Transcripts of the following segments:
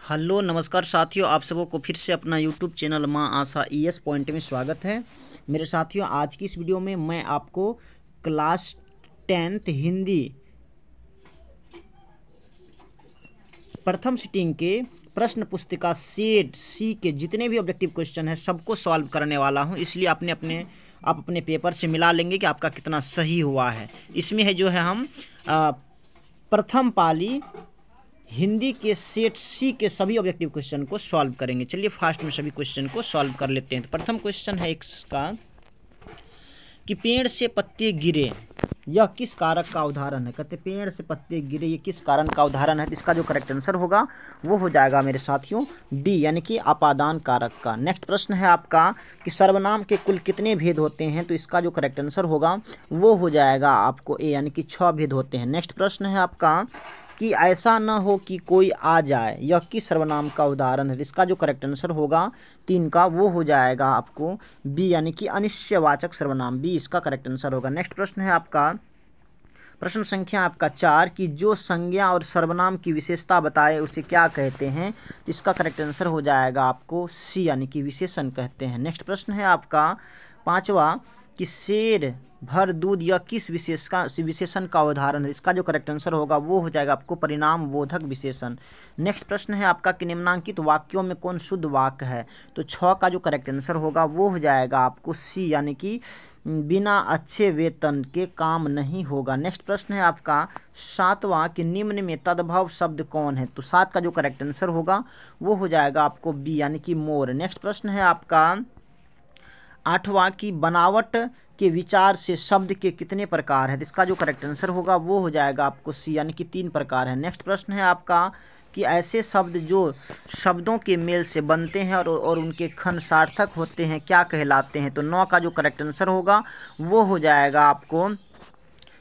Hello नमस्कार साथियों, आप सबों को फिर से अपना यूट्यूब चैनल माँ आशा ईएस पॉइंट में स्वागत है। मेरे साथियों, आज की इस वीडियो में मैं आपको क्लास 10th हिंदी प्रथम सिटिंग के प्रश्न पुस्तिका सेट सी के जितने भी ऑब्जेक्टिव क्वेश्चन हैं सबको सॉल्व करने वाला हूं। इसलिए आप अपने पेपर से मिला लेंगे कि आपका कितना सही हुआ है। इसमें है जो है हम प्रथम पाली हिंदी के सेट सी के सभी ऑब्जेक्टिव क्वेश्चन को सॉल्व करेंगे। चलिए फास्ट में सभी क्वेश्चन को सॉल्व कर लेते हैं। तो प्रथम क्वेश्चन है इसका कि पेड़ से पत्ते गिरे, यह किस कारक का उदाहरण है। कहते पेड़ से पत्ते गिरे ये किस कारण का उदाहरण है। तो इसका जो करेक्ट आंसर होगा वो हो जाएगा मेरे साथियों डी, यानी कि अपादान कारक का। नेक्स्ट प्रश्न है आपका कि सर्वनाम के कुल कितने भेद होते हैं। तो इसका जो करेक्ट आंसर होगा वो हो जाएगा आपको ए, यानी कि 6 भेद होते हैं। नेक्स्ट प्रश्न है आपका कि ऐसा न हो कि कोई आ जाए, यह किस सर्वनाम का उदाहरण है। इसका जो करेक्ट आंसर होगा 3 का वो हो जाएगा आपको बी, यानी कि अनिश्चयवाचक सर्वनाम, बी इसका करेक्ट आंसर होगा। नेक्स्ट प्रश्न है आपका प्रश्न संख्या आपका 4 कि जो संज्ञा और सर्वनाम की विशेषता बताए उसे क्या कहते हैं। इसका करेक्ट आंसर हो जाएगा आपको सी, यानी कि विशेषण कहते हैं। नेक्स्ट प्रश्न है आपका 5वां कि शेर भर दूध यह किस विशेषण का उदाहरण है। इसका जो करेक्ट आंसर होगा वो हो जाएगा आपको परिणाम बोधक विशेषण। नेक्स्ट प्रश्न है आपका कि निम्नांकित वाक्यों में कौन शुद्ध वाक्य है। तो 6 का जो करेक्ट आंसर होगा वो हो जाएगा आपको सी, यानी कि बिना अच्छे वेतन के काम नहीं होगा। नेक्स्ट प्रश्न है आपका 7वां कि निम्न में तद्भव शब्द कौन है। तो 7 का जो करेक्ट आंसर होगा वो हो जाएगा आपको बी, यानी कि मोर। नेक्स्ट प्रश्न है आपका 8वां की बनावट के विचार से शब्द के कितने प्रकार है। इसका जो करेक्ट आंसर होगा वो हो जाएगा आपको सी, यानी कि 3 प्रकार है। नेक्स्ट प्रश्न है आपका कि ऐसे शब्द जो शब्दों के मेल से बनते हैं और उनके खंड सार्थक होते हैं क्या कहलाते हैं। तो 9 का जो करेक्ट आंसर होगा वो हो जाएगा आपको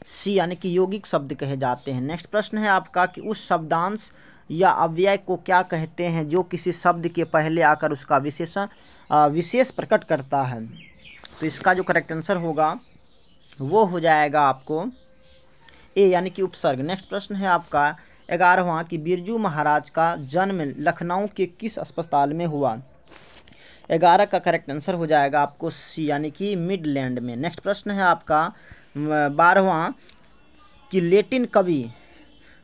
सी, यानी कि यौगिक शब्द कहे जाते हैं। नेक्स्ट प्रश्न है आपका कि उस शब्दांश या अव्यय को क्या कहते हैं जो किसी शब्द के पहले आकर उसका विशेष प्रकट करता है। तो इसका जो करेक्ट आंसर होगा वो हो जाएगा आपको ए, यानी कि उपसर्ग। नेक्स्ट प्रश्न है आपका 11वां कि बिरजू महाराज का जन्म लखनऊ के किस अस्पताल में हुआ। 11 का करेक्ट आंसर हो जाएगा आपको सी, यानी कि मिडलैंड में। नेक्स्ट प्रश्न है आपका 12वां कि लैटिन कवि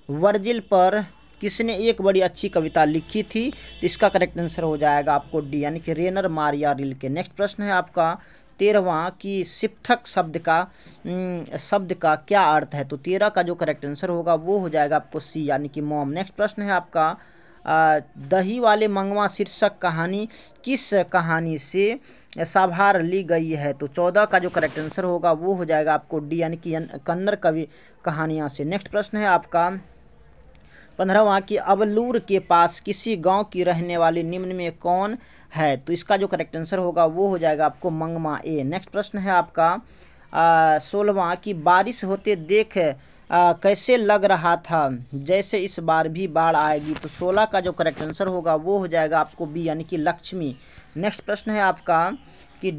वर्जिल पर किसने एक बड़ी अच्छी कविता लिखी थी। तो इसका करेक्ट आंसर हो जाएगा आपको डी, यानी कि रेनर मारिया रिल्के। नेक्स्ट प्रश्न है आपका 13वां कि सिप्थक शब्द का क्या अर्थ है। तो 13 का जो करेक्ट आंसर होगा वो हो जाएगा आपको सी, यानी कि मॉम। नेक्स्ट प्रश्न है आपका दही वाले मंगवा शीर्षक कहानी किस कहानी से साभार ली गई है। तो 14 का जो करेक्ट आंसर होगा वो हो जाएगा आपको डी, यानी कि कन्नड़ कवि कहानियाँ से। नेक्स्ट प्रश्न है आपका 15वां कि अबलूर के पास किसी गांव की रहने वाली निम्न में कौन है। तो इसका जो करेक्ट आंसर होगा वो हो जाएगा आपको मंगमा ए। नेक्स्ट प्रश्न है आपका 16वां कि बारिश होते देख कैसे लग रहा था जैसे इस बार भी बाढ़ आएगी। तो 16 का जो करेक्ट आंसर होगा वो हो जाएगा आपको बी, यानी कि लक्ष्मी। नेक्स्ट प्रश्न है आपका कि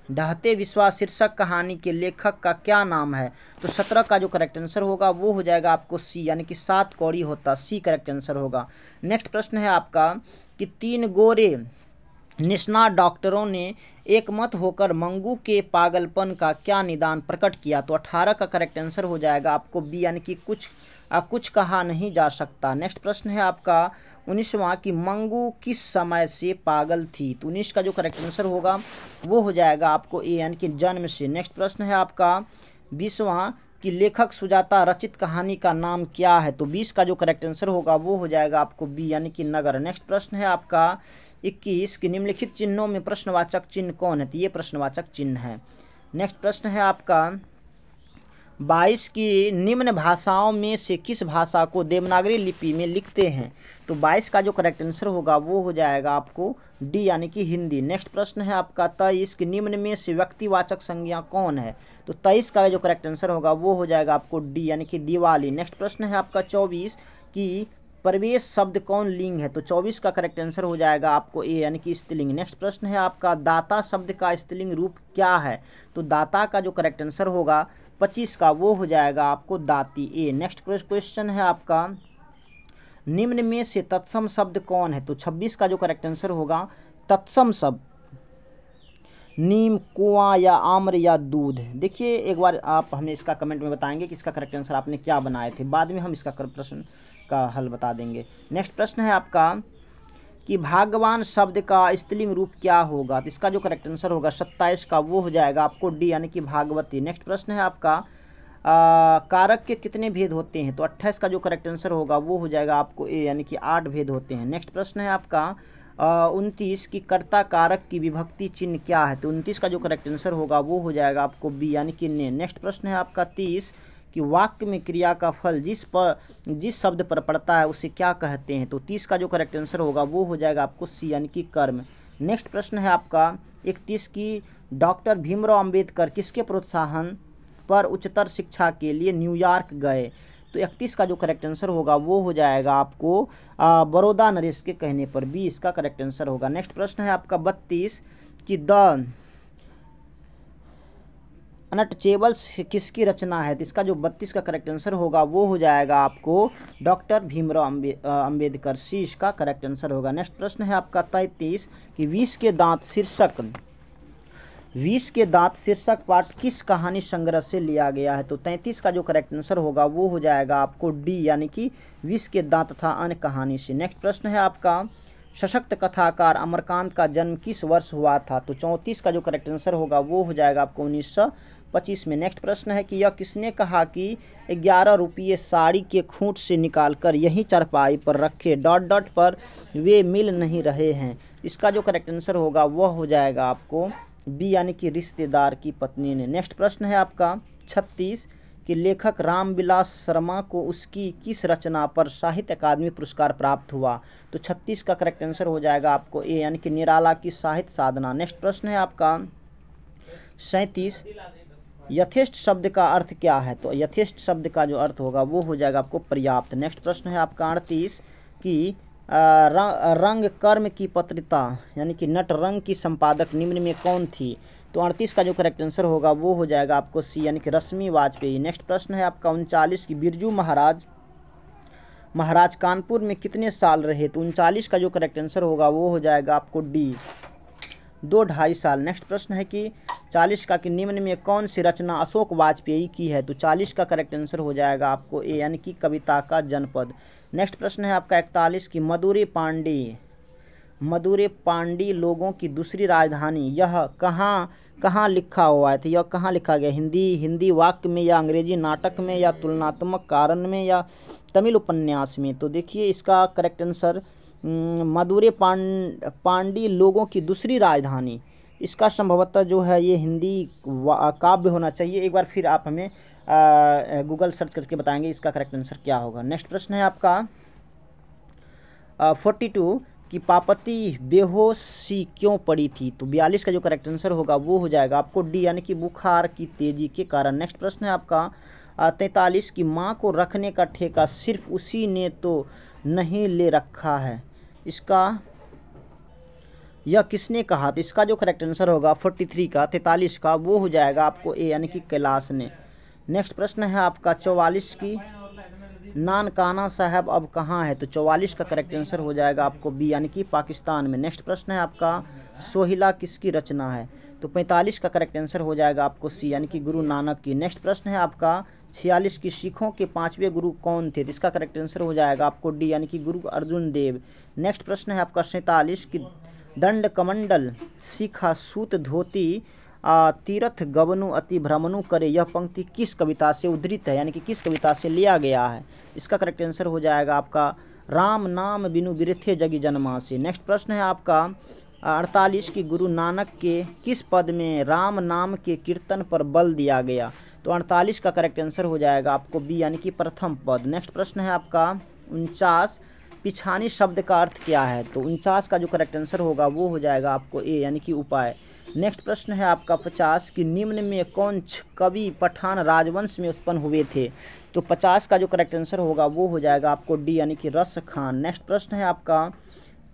ढहते विश्वास शीर्षक कहानी के लेखक का क्या नाम है। तो 17 का जो करेक्ट आंसर होगा वो हो जाएगा आपको सी, यानी कि 7 कौड़ी होता, सी करेक्ट आंसर होगा। नेक्स्ट प्रश्न है आपका कि 3 गोरे निष्णात डॉक्टरों ने एकमत होकर मंगू के पागलपन का क्या निदान प्रकट किया। तो 18 का करेक्ट आंसर हो जाएगा आपको बी, यानी कि कुछ कहा नहीं जा सकता। नेक्स्ट प्रश्न है आपका 19वां कि मंगू किस समय से पागल थी। तो 19 का जो करेक्ट आंसर होगा वो हो जाएगा आपको ए, यानी कि जन्म से। नेक्स्ट प्रश्न है आपका 20वां कि लेखक सुजाता रचित कहानी का नाम क्या है। तो 20 का जो करेक्ट आंसर होगा वो हो जाएगा आपको बी, यानी कि नगर। नेक्स्ट प्रश्न है आपका 21 कि निम्नलिखित चिन्हों में प्रश्नवाचक चिन्ह कौन है। तो ये प्रश्नवाचक चिन्ह है। नेक्स्ट प्रश्न है आपका 22 की निम्न भाषाओं में से किस भाषा को देवनागरी लिपि में लिखते हैं। तो 22 का जो करेक्ट आंसर होगा वो हो जाएगा आपको डी, यानी कि हिंदी। नेक्स्ट प्रश्न है आपका 23 कि निम्न में से व्यक्तिवाचक संज्ञा कौन है। तो 23 का जो करेक्ट आंसर होगा वो हो जाएगा आपको डी, यानी कि दिवाली। नेक्स्ट प्रश्न है आपका 24 कि प्रवेश शब्द कौन लिंग है। तो 24 का करेक्ट आंसर हो जाएगा आपको ए, यानी कि स्त्रीलिंग। नेक्स्ट प्रश्न है आपका दाता शब्द का स्त्रीलिंग रूप क्या है। तो दाता का जो करेक्ट आंसर होगा 25 का वो हो जाएगा आपको दाती, ए। नेक्स्ट क्वेश्चन है आपका निम्न में से तत्सम शब्द कौन है? तो 26 का जो करेक्ट आंसर होगा तत्सम शब्द नीम, कुआं या आम्र या दूध। देखिए एक बार आप हमें इसका कमेंट में बताएंगे कि इसका करेक्ट आंसर आपने क्या बनाए थे, बाद में हम इसका प्रश्न का हल बता देंगे। नेक्स्ट प्रश्न है आपका कि भाग्यवान शब्द का स्त्रीलिंग रूप क्या होगा? तो इसका जो करेक्ट आंसर होगा 27 का वो हो जाएगा आपको डी यानी कि भागवती। नेक्स्ट प्रश्न है आपका कारक के कितने भेद होते हैं? तो 28 का जो करेक्ट आंसर होगा वो हो जाएगा आपको ए यानी कि 8 भेद होते हैं। नेक्स्ट प्रश्न है आपका 29 की कर्ता कारक की विभक्ति चिन्ह क्या है? तो 29 का जो करेक्ट आंसर होगा वो हो जाएगा आपको बी यानी कि ने। नेक्स्ट प्रश्न है आपका 30 कि वाक्य में क्रिया का फल जिस शब्द पर पड़ता है उसे क्या कहते हैं? तो 30 का जो करेक्ट आंसर होगा वो हो जाएगा आपको सी यानी कि कर्म। नेक्स्ट प्रश्न है आपका 31 की डॉक्टर भीमराव अंबेडकर किसके प्रोत्साहन पर उच्चतर शिक्षा के लिए न्यूयॉर्क गए? तो 31 का जो करेक्ट आंसर होगा वो हो जाएगा आपको बड़ौदा नरेश के कहने पर, बी इसका करेक्ट आंसर होगा। नेक्स्ट प्रश्न है आपका 32 कि द अनटचेबल्स किसकी रचना है? तो इसका जो 32 का करेक्ट आंसर होगा वो हो जाएगा आपको डॉक्टर भीमराव अंबेडकर, सी इसका करेक्ट आंसर होगा। नेक्स्ट प्रश्न है आपका 33 कि विष के दांत शीर्षक पाठ किस कहानी संग्रह से लिया गया है? तो 33 का जो करेक्ट आंसर होगा वो हो जाएगा आपको डी यानी कि विष के दांत तथा अन्य कहानी से। नेक्स्ट प्रश्न है आपका सशक्त कथाकार अमरकांत का जन्म किस वर्ष हुआ था? तो 34 का जो करेक्ट आंसर होगा वो हो जाएगा आपको 1925 में। नेक्स्ट प्रश्न है कि यह किसने कहा कि 11 रुपये साड़ी के खूंट से निकालकर यहीं चारपाई पर रखे ... पर वे मिल नहीं रहे हैं? इसका जो करेक्ट आंसर होगा वह हो जाएगा आपको बी यानी कि रिश्तेदार की पत्नी ने। नेक्स्ट प्रश्न है आपका 36 कि लेखक रामविलास शर्मा को उसकी किस रचना पर साहित्य अकादमी पुरस्कार प्राप्त हुआ? तो 36 का करेक्ट आंसर हो जाएगा आपको ए यानी कि निराला की साहित्य साधना। नेक्स्ट प्रश्न है आपका 37 यथेष्ट शब्द का अर्थ क्या है? तो यथेष्ट शब्द का जो अर्थ होगा वो हो जाएगा आपको पर्याप्त। नेक्स्ट प्रश्न है आपका 38 कि रंग कर्म की पत्रिका यानी कि नट रंग की संपादक निम्न में कौन थी? तो 38 का जो करेक्ट आंसर होगा वो हो जाएगा आपको सी यानी कि रश्मि वाजपेयी। नेक्स्ट प्रश्न है आपका 39 की बिरजू महाराज कानपुर में कितने साल रहे? तो 39 का जो करेक्ट आंसर होगा वो हो जाएगा आपको डी 2-2.5 साल। नेक्स्ट प्रश्न है कि 40 का कि निम्न में कौन सी रचना अशोक वाजपेयी की है? तो 40 का करेक्ट आंसर हो जाएगा आपको ए यानी कि कविता का जनपद। नेक्स्ट प्रश्न है आपका 41 की मदुरै पांडी लोगों की दूसरी राजधानी यह कहाँ लिखा हुआ है? तो यह कहाँ लिखा गया? हिंदी वाक्य में या अंग्रेजी नाटक में या तुलनात्मक कारण में या तमिल उपन्यास में? तो देखिए इसका करेक्ट आंसर मदुरै पांडी लोगों की दूसरी राजधानी, इसका संभवतः जो है ये हिंदी काव्य होना चाहिए। एक बार फिर आप हमें गूगल सर्च करके बताएंगे इसका करेक्ट आंसर क्या होगा। नेक्स्ट प्रश्न है आपका 42 कि पार्वती बेहोशी क्यों पड़ी थी? तो 42 का जो करेक्ट आंसर होगा वो हो जाएगा आपको डी यानी कि बुखार की तेजी के कारण। नेक्स्ट प्रश्न है आपका 43 की माँ को रखने का ठेका सिर्फ उसी ने तो नहीं ले रखा है, इसका यह किसने कहा? तो इसका जो करेक्ट आंसर होगा 43 का 43 का वो हो जाएगा आपको ए यानी कि कैलाश ने। नेक्स्ट प्रश्न है आपका 44 की नानकाना साहब अब कहाँ है? तो 44 का करेक्ट आंसर हो जाएगा आपको बी यानी कि पाकिस्तान में। नेक्स्ट प्रश्न है आपका सोहिला किसकी रचना है? तो 45 का करेक्ट आंसर हो जाएगा आपको सी यानी कि गुरु नानक की। नेक्स्ट प्रश्न है आपका 46 की सिखों के 5वें गुरु कौन थे? तो इसका करेक्ट आंसर हो जाएगा आपको डी यानी कि गुरु अर्जुन देव। नेक्स्ट प्रश्न है आपका 47 की दंड कमंडल शिखा सूत धोती तीर्थ गवनु अति भ्रमणु करे यह पंक्ति किस कविता से उद्धृत है यानी कि किस कविता से लिया गया है? इसका करेक्ट आंसर हो जाएगा आपका राम नाम बिनु बिरथे जगी जन्मा से। नेक्स्ट प्रश्न है आपका 48 की गुरु नानक के किस पद में राम नाम के कीर्तन पर बल दिया गया? तो 48 का करेक्ट आंसर हो जाएगा आपको बी यानी कि प्रथम पद। नेक्स्ट प्रश्न है आपका 49 पिछानी शब्द का अर्थ क्या है? तो 49 का जो करेक्ट आंसर होगा वो हो जाएगा आपको ए यानी कि उपाय। नेक्स्ट प्रश्न है आपका 50 कि निम्न में कौन कवि पठान राजवंश में उत्पन्न हुए थे? तो 50 का जो करेक्ट आंसर होगा वो हो जाएगा आपको डी यानी कि रस खान। नेक्स्ट प्रश्न है आपका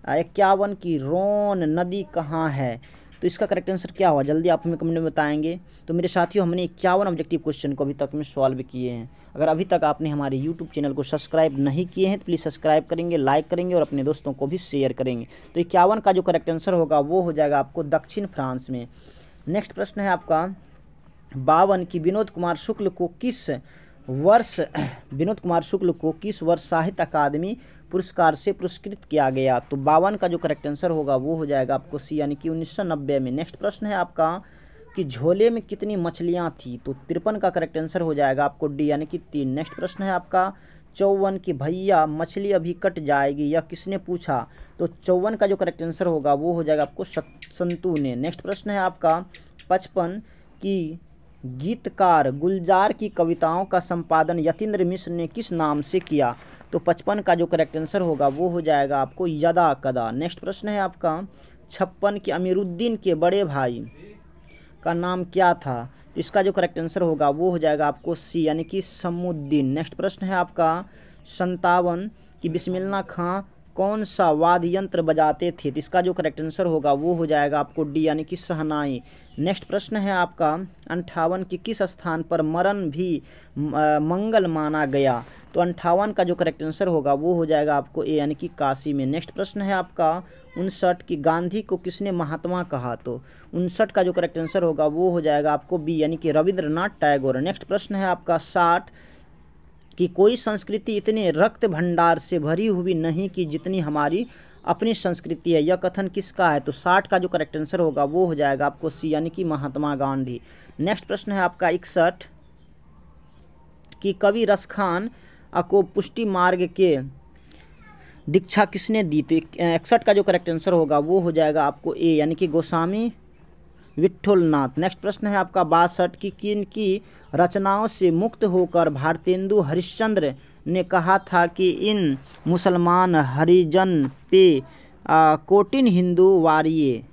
51 की रोन नदी कहाँ है? तो इसका करेक्ट आंसर क्या हुआ, जल्दी आप हमें कमेंट में बताएंगे। तो मेरे साथियों, हमने 51 ऑब्जेक्टिव क्वेश्चन को अभी तक में सॉल्व किए हैं। अगर अभी तक आपने हमारे यूट्यूब चैनल को सब्सक्राइब नहीं किए हैं तो प्लीज़ सब्सक्राइब करेंगे, लाइक करेंगे और अपने दोस्तों को भी शेयर करेंगे। तो 51 का जो करेक्ट आंसर होगा वो हो जाएगा आपको दक्षिण फ्रांस में। नेक्स्ट प्रश्न है आपका 52 की विनोद कुमार शुक्ल को किस वर्ष साहित्य अकादमी पुरस्कार से पुरस्कृत किया गया। तो 52 का जो करेक्ट आंसर होगा वो हो जाएगा आपको सी, यानी कि 1990 में। नेक्स्ट प्रश्न है आपका कि झोले में कितनी मछलियां थी। तो 53 का करेक्ट आंसर हो जाएगा आपको डी, यानी कि 3। नेक्स्ट प्रश्न है आपका 54 की भैया मछली अभी कट जाएगी, यह किसने पूछा। तो 54 का जो करेक्ट आंसर होगा वो हो जाएगा आपको संतू ने। नेक्स्ट प्रश्न है आपका 55 की गीतकार गुलजार की कविताओं का संपादन यतीन्द्र मिश्र ने किस नाम से किया। तो 55 का जो करेक्ट आंसर होगा वो हो जाएगा आपको यदा कदा। नेक्स्ट प्रश्न है आपका 56 की अमीरुद्दीन के बड़े भाई का नाम क्या था। इसका जो करेक्ट आंसर होगा वो हो जाएगा आपको सी, यानी कि समुद्दीन। नेक्स्ट प्रश्न है आपका 57 कि बिस्मिल्लाह खां कौन सा वाद्य यंत्र बजाते थे। तो इसका जो करेक्ट आंसर होगा वो हो जाएगा आपको डी, यानी कि शहनाई। नेक्स्ट प्रश्न है आपका 58 की किस स्थान पर मरण भी मंगल माना गया। तो 58 का जो करेक्ट आंसर होगा वो हो जाएगा आपको ए, यानी कि काशी में। नेक्स्ट प्रश्न है आपका 59 की गांधी को किसने महात्मा कहा। तो 59 का जो करेक्ट आंसर होगा वो हो जाएगा आपको बी, यानी कि रविंद्रनाथ टैगोर। नेक्स्ट प्रश्न है आपका 60 कि कोई संस्कृति इतने रक्त भंडार से भरी हुई नहीं कि जितनी हमारी अपनी संस्कृति है, यह कथन किसका है। तो 60 का जो करेक्ट आंसर होगा वो हो जाएगा आपको सी, यानी कि महात्मा गांधी। नेक्स्ट प्रश्न है आपका 61 कि कवि रसखान को पुष्टि मार्ग के दीक्षा किसने दी। तो 61 का जो करेक्ट आंसर होगा वो हो जाएगा आपको ए, यानी कि गोस्वामी विट्ठलनाथ। नेक्स्ट प्रश्न है आपका 62 की किन की रचनाओं से मुक्त होकर भारतेंदु हरिश्चंद्र ने कहा था कि इन मुसलमान हरिजन पे कोटिन हिंदू वारिये।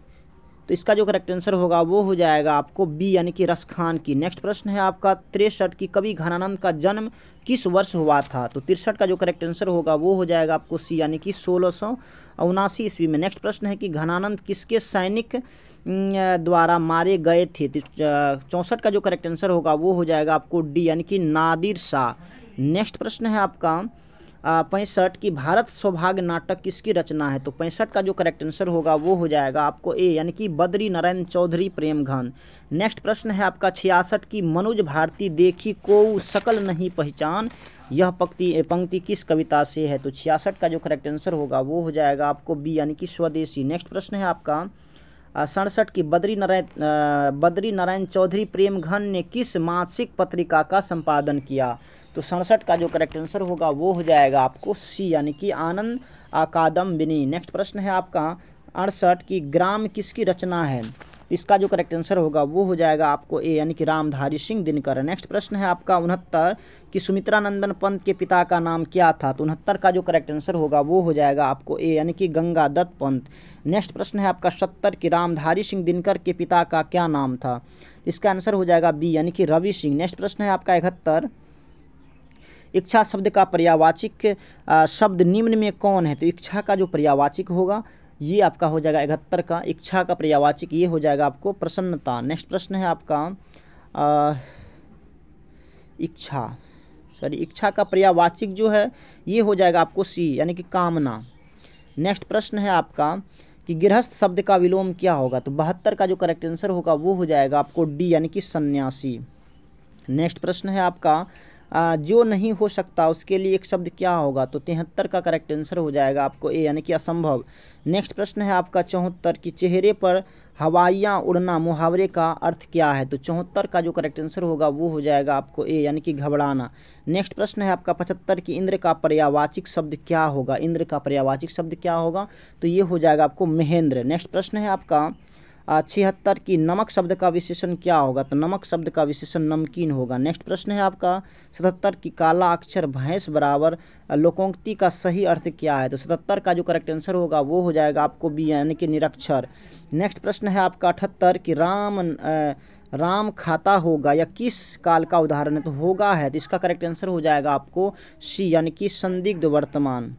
तो इसका जो करेक्ट आंसर होगा वो हो जाएगा आपको बी, यानी कि रसखान की। नेक्स्ट प्रश्न है आपका 63 की कवि घनानंद का जन्म किस वर्ष हुआ था। तो 63 का जो करेक्ट आंसर होगा वो हो जाएगा आपको सी, यानी कि 1679 ईस्वी में। नेक्स्ट प्रश्न है कि घनानंद किसके सैनिक द्वारा मारे गए थे। 64 का जो करेक्ट आंसर होगा वो हो जाएगा आपको डी, यानी कि नादिर शाह। नेक्स्ट प्रश्न है आपका 65 की भारत सौभाग्य नाटक किसकी रचना है। तो 65 का जो करेक्ट आंसर होगा वो हो जाएगा आपको ए, यानी कि बद्री नारायण चौधरी प्रेमघन। नेक्स्ट प्रश्न है आपका 66 की मनोज भारती देखी को सकल नहीं पहचान, यह पंक्ति किस कविता से है। तो 66 का जो करेक्ट आंसर होगा वो हो जाएगा आपको बी, यानी कि स्वदेशी। नेक्स्ट प्रश्न है आपका 67 की बद्री नारायण चौधरी प्रेमघन ने किस मासिक पत्रिका का संपादन किया। तो 67 का जो करेक्ट आंसर होगा वो हो जाएगा आपको सी, यानी कि आनंद कादम्बिनी। नेक्स्ट प्रश्न है आपका 68 की ग्राम किसकी रचना है। इसका जो करेक्ट आंसर होगा वो हो जाएगा आपको ए, यानी कि रामधारी सिंह दिनकर। नेक्स्ट प्रश्न है आपका 69 कि सुमित्रा नंदन पंत के पिता का नाम क्या था। तो 69 का जो करेक्ट आंसर होगा वो हो जाएगा आपको ए, यानी कि गंगादत्त पंत। नेक्स्ट प्रश्न है आपका 70 कि रामधारी सिंह दिनकर के पिता का क्या नाम था। इसका आंसर हो जाएगा बी, यानी कि रवि सिंह। नेक्स्ट प्रश्न है आपका 71 इच्छा शब्द का पर्यायवाचिक शब्द निम्न में कौन है। तो इच्छा का जो पर्यायवाचिक होगा ये आपका हो जाएगा 71 का। इच्छा का पर्यायवाचिक ये हो जाएगा आपको प्रसन्नता। नेक्स्ट प्रश्न है आपका इच्छा का पर्यायवाचिक जो है ये हो जाएगा आपको सी, यानी कि कामना। नेक्स्ट प्रश्न है आपका कि गृहस्थ शब्द का विलोम क्या होगा। तो 72 का जो करेक्ट आंसर होगा वो हो जाएगा आपको डी, यानी कि सन्यासी। नेक्स्ट प्रश्न है आपका जो नहीं हो सकता उसके लिए एक शब्द क्या होगा। तो 73 का करेक्ट आंसर हो जाएगा आपको ए, यानी कि असंभव। नेक्स्ट प्रश्न है आपका 74 कि चेहरे पर हवाइयाँ उड़ना मुहावरे का अर्थ क्या है। तो 74 का जो करेक्ट आंसर होगा वो हो जाएगा आपको ए, यानी कि घबराना। नेक्स्ट प्रश्न है आपका 75 कि इंद्र का पर्यायवाचिक शब्द क्या होगा। इंद्र का पर्यायवाचिक शब्द क्या होगा। तो ये हो जाएगा आपको महेंद्र। नेक्स्ट प्रश्न है आपका 76 की नमक शब्द का विशेषण क्या होगा। तो नमक शब्द का विशेषण नमकीन होगा। नेक्स्ट प्रश्न है आपका 77 की काला अक्षर भैंस बराबर लोकोक्ति का सही अर्थ क्या है। तो 77 का जो करेक्ट आंसर होगा वो हो जाएगा आपको बी, यानी कि निरक्षर। नेक्स्ट प्रश्न है आपका 78 कि राम खाता होगा या किस काल का उदाहरण है। तो होगा है, तो इसका करेक्ट आंसर हो जाएगा आपको सी, यानी कि संदिग्ध वर्तमान।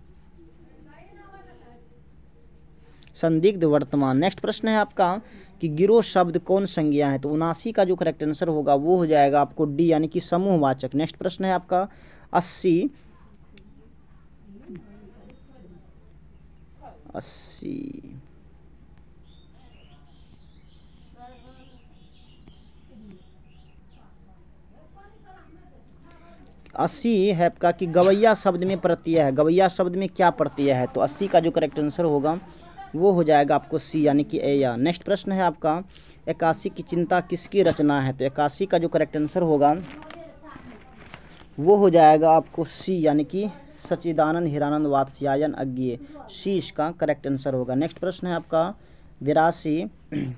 संदिग्ध वर्तमान। नेक्स्ट प्रश्न है आपका कि गिरोह शब्द कौन संज्ञा है, तो 79 का जो करेक्ट आंसर होगा वो हो जाएगा आपको डी यानी कि समूहवाचक। नेक्स्ट प्रश्न है आपका 80 है आपका कि गवैया शब्द में प्रत्यय है, गवैया शब्द में क्या प्रत्यय है, तो 80 का जो करेक्ट आंसर होगा वो हो जाएगा आपको सी यानी कि ए या। नेक्स्ट प्रश्न है आपका 81 की चिंता किसकी रचना है, तो 81 का जो करेक्ट आंसर होगा वो हो जाएगा आपको सी यानी कि सच्चिदानंद हिरानंद वात्स्यायन अज्ञेय, सी इसका करेक्ट आंसर होगा। नेक्स्ट प्रश्न है आपका 82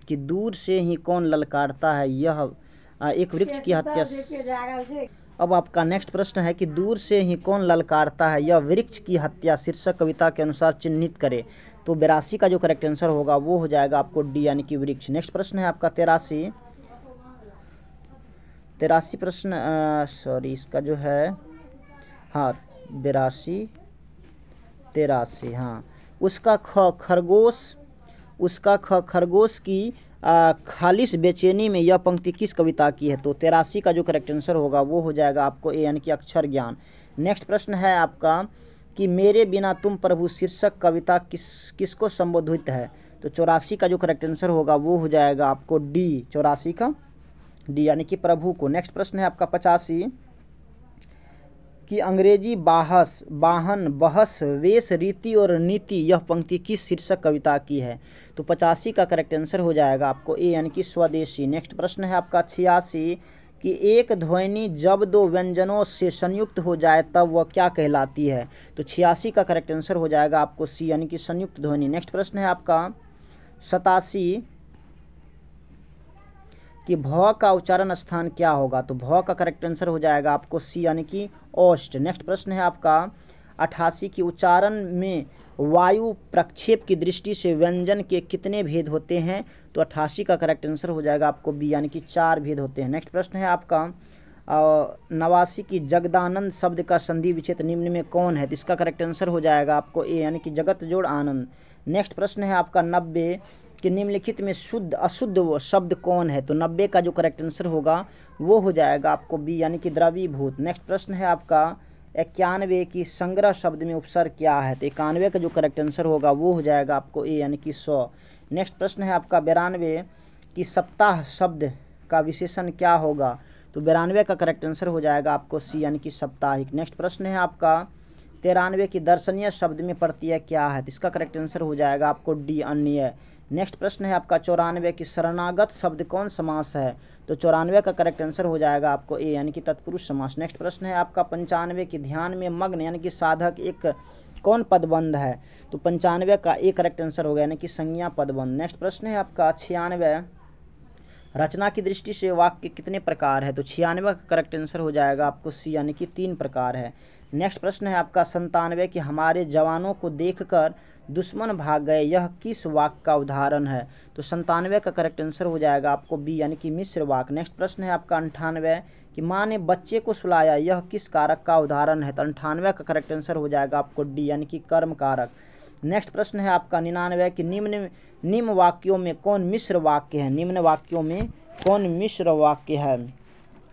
कि दूर से ही कौन ललकारता है, यह एक वृक्ष की हत्या। अब आपका नेक्स्ट प्रश्न है कि दूर से ही कौन ललकारता है, यह वृक्ष की हत्या शीर्षक कविता के अनुसार चिन्हित करे, तो 82 का जो करेक्ट आंसर होगा वो हो जाएगा आपको डी यानी कि वृक्ष। नेक्स्ट प्रश्न है आपका 83 प्रश्न सॉरी इसका जो है हाँ 83 हाँ उसका खरगोश की खालिश बेचैनी में यह पंक्ति किस कविता की है, तो 83 का जो करेक्ट आंसर होगा वो हो जाएगा आपको ए यानी कि अक्षर ज्ञान। नेक्स्ट प्रश्न है आपका कि मेरे बिना तुम प्रभु शीर्षक कविता किसको संबोधित है, तो 84 का जो करेक्ट आंसर होगा वो हो जाएगा आपको डी, 84 का डी यानी कि प्रभु को। नेक्स्ट प्रश्न है आपका 85 कि अंग्रेजी वाहन बहस वेश रीति और नीति यह पंक्ति किस शीर्षक कविता की है, तो 85 का करेक्ट आंसर हो जाएगा आपको ए यानी कि स्वदेशी। नेक्स्ट प्रश्न है आपका 86 कि एक ध्वनि जब दो व्यंजनों से संयुक्त हो जाए तब वह क्या कहलाती है, तो 86 का करेक्ट आंसर हो जाएगा आपको सी यानी कि संयुक्त ध्वनि। नेक्स्ट प्रश्न है आपका 87 कि भ का उच्चारण स्थान क्या होगा, तो भ का करेक्ट आंसर हो जाएगा आपको सी यानी कि ओस्ट। नेक्स्ट प्रश्न है आपका 88 की उच्चारण में वायु प्रक्षेप की दृष्टि से व्यंजन के कितने भेद होते हैं, तो 88 का करेक्ट आंसर हो जाएगा आपको बी यानी कि 4 भेद होते हैं। नेक्स्ट प्रश्न है आपका 89 की जगदानंद शब्द का संधि विच्छेद निम्न में कौन है, तो इसका करेक्ट आंसर हो जाएगा आपको ए यानी कि जगत जोड़ आनंद। नेक्स्ट प्रश्न है आपका 90 कि निम्नलिखित में शुद्ध अशुद्ध शब्द कौन है, तो 90 का जो करेक्ट आंसर होगा वो हो जाएगा आपको बी यानी कि द्रवीभूत। नेक्स्ट प्रश्न है आपका 91 की संग्रह शब्द में उपसर्ग क्या है, तो 91 का जो करेक्ट आंसर होगा वो हो जाएगा आपको ए यानी कि 100। नेक्स्ट प्रश्न है आपका 92 कि सप्ताह शब्द का विशेषण क्या होगा, तो 92 का करेक्ट आंसर हो जाएगा आपको सी यानी कि साप्ताहिक। नेक्स्ट प्रश्न है आपका 93 की दर्शनीय शब्द में प्रत्यय क्या है, तो इसका करेक्ट आंसर हो जाएगा आपको डी अन्य। नेक्स्ट प्रश्न है आपका 94 की शरणागत शब्द कौन समास है, तो 94 का करेक्ट आंसर हो जाएगा आपको ए यानी कि तत्पुरुष समास। नेक्स्ट प्रश्न है आपका 95 की ध्यान में मग्न यानी कि साधक एक कौन पदबंध है, तो 95 का ए करेक्ट आंसर हो गया यानी कि संज्ञा पदबंध। नेक्स्ट प्रश्न है आपका 96 रचना की दृष्टि से वाक्य कितने प्रकार है, तो 96 का करेक्ट आंसर हो जाएगा आपको सी यानी कि 3 प्रकार है। नेक्स्ट प्रश्न है आपका 97 कि हमारे जवानों को देखकर दुश्मन भाग गए, यह किस वाक्य का उदाहरण है, तो 97 का करेक्ट आंसर हो जाएगा आपको बी यानी कि मिश्र वाक्य। नेक्स्ट प्रश्न है आपका 98 कि माँ ने बच्चे को सुलाया, यह किस कारक का उदाहरण है, तो 98 का करेक्ट आंसर हो जाएगा आपको डी यानी कि कर्म कारक। नेक्स्ट प्रश्न है आपका 99 कि निम्न वाक्यों में कौन मिश्र वाक्य है, निम्न वाक्यों में कौन मिश्र वाक्य है,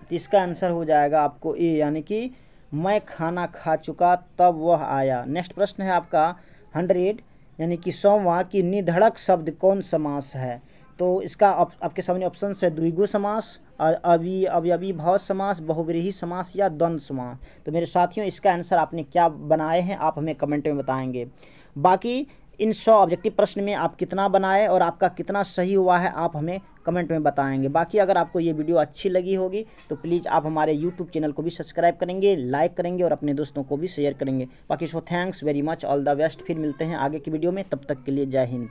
तो इसका आंसर हो जाएगा आपको ए यानी कि मैं खाना खा चुका तब वह आया। नेक्स्ट प्रश्न है आपका 100 यानी कि 100वां कि निधड़क शब्द कौन समास है, तो इसका आपके सामने ऑप्शन है द्विगु समास, अवयवी भाव समास, बहुव्रीहि समास या द्वंद्व समास। तो मेरे साथियों इसका आंसर आपने क्या बनाए हैं आप हमें कमेंट में बताएंगे। बाकी इन 100 ऑब्जेक्टिव प्रश्न में आप कितना बनाए और आपका कितना सही हुआ है आप हमें कमेंट में बताएंगे। बाकी अगर आपको ये वीडियो अच्छी लगी होगी तो प्लीज़ आप हमारे यूट्यूब चैनल को भी सब्सक्राइब करेंगे, लाइक करेंगे और अपने दोस्तों को भी शेयर करेंगे। बाकी so thanks very much, all the best. फिर मिलते हैं आगे की वीडियो में, तब तक के लिए जय हिंद।